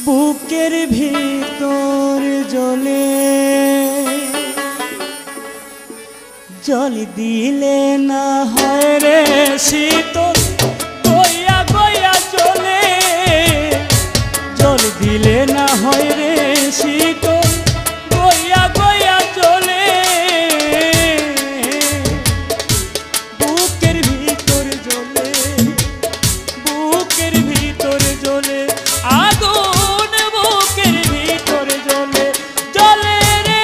বুকের ভিতর জ্বলে জল দিলে না হয় রে শীতল গইয়া গইয়া জ্বলে জল দিলে না হয় রে শীতল গইয়া গইয়া জ্বলে বুকের ভিতর জ্বলে বুকের ভিতর জ্বলে আগুন বুকের ভিতর জ্বলে জ্বলে রে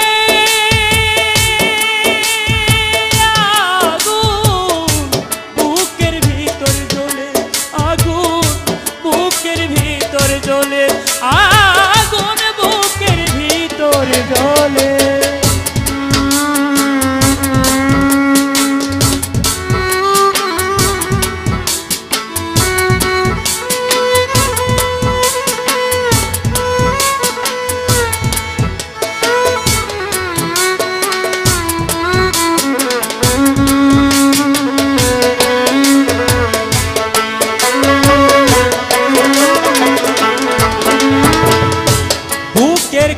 আগুন বুকের ভিতর জ্বলে আগুন বুকের ভিতর জ্বলে আগুন বুকের ভিতর জ্বলে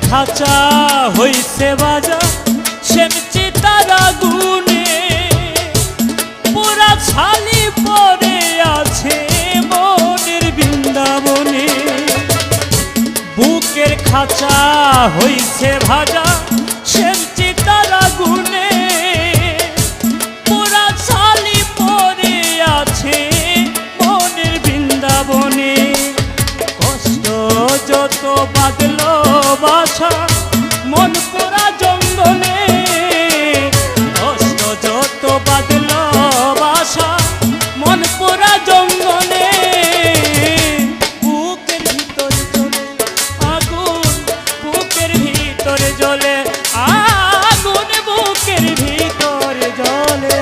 খাঁচা হইছে বাজা সেমচি তারা গুনে পুরা ছালি পরে আছে মনের বৃন্দাবনে বুকের খাঁচা হইছে ভাজা সেমচি তারা গুনে পুরা ছালি পরে আছে মনের বৃন্দাবনে কষ্ট যত বাদলো বাসা মন পোড়া জঙ্গলে কষ্ট যত বাদলো বাসা মন পোড়া জঙ্গলে বুকের ভিতর জ্বলে আগুন বুকের ভিতর জ্বলে আগুন বুকের ভিতর জ্বলে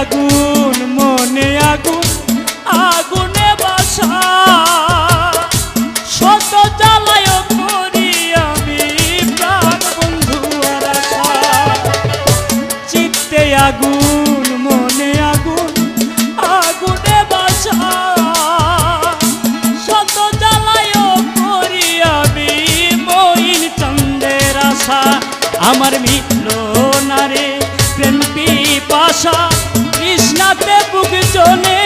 আগুন মনে আগুন আগুনে বাসা শত জ্বালায় করি আমি প্রাণ বন্ধু আর আশা চিত্তে আগুন মনে আগুন আগুনে বাসা শত জ্বালায় করি আমি মইন চন্দ্রের আশা আমার মিটল না রে প্রেম পিপাসা কৃষ্ণাতে বুক জ্বলে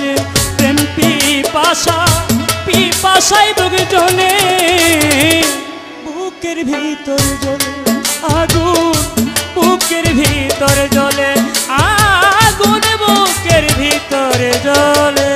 রে প্রেম পিপাসা পিপাসাই বুক জ্বলে বুকের ভিতর জ্বলে আগুন বুকের ভিতর জ্বলে আগুন বুকের ভিতর জ্বলে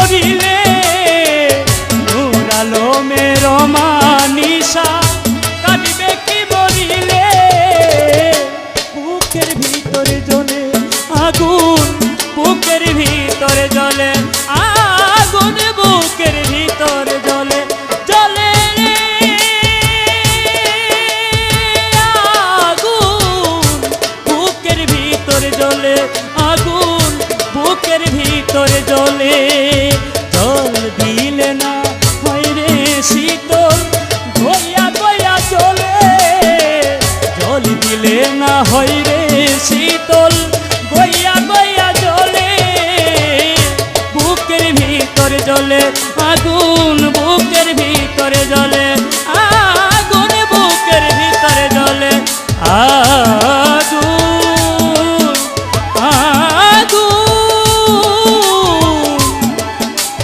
মরিলে নূর আলমের মানিসা কাঁদিবে কি মরিলে বুকের ভিতরে জ্বলে আগুন বুকের ভিতরে জ্বলে আগুন বুকের ভিতরে জ্বলে জ্বলে রে আগুন বুকের ভিতরে জ্বলে আগুন বুকের ভিতরে জ্বলে জল দিলে না হয় রে শীতল গইয়া গইয়া চলে জল দিলে না হয় রে শীতল গইয়া গইয়া জ্বলে বুকের ভিতরে জ্বলে আগুন বুকের ভিতরে জ্বলে আগুন বুকের ভিতরে জ্বলে আগুন আগুন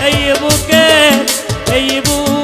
এই বুকে এই বুক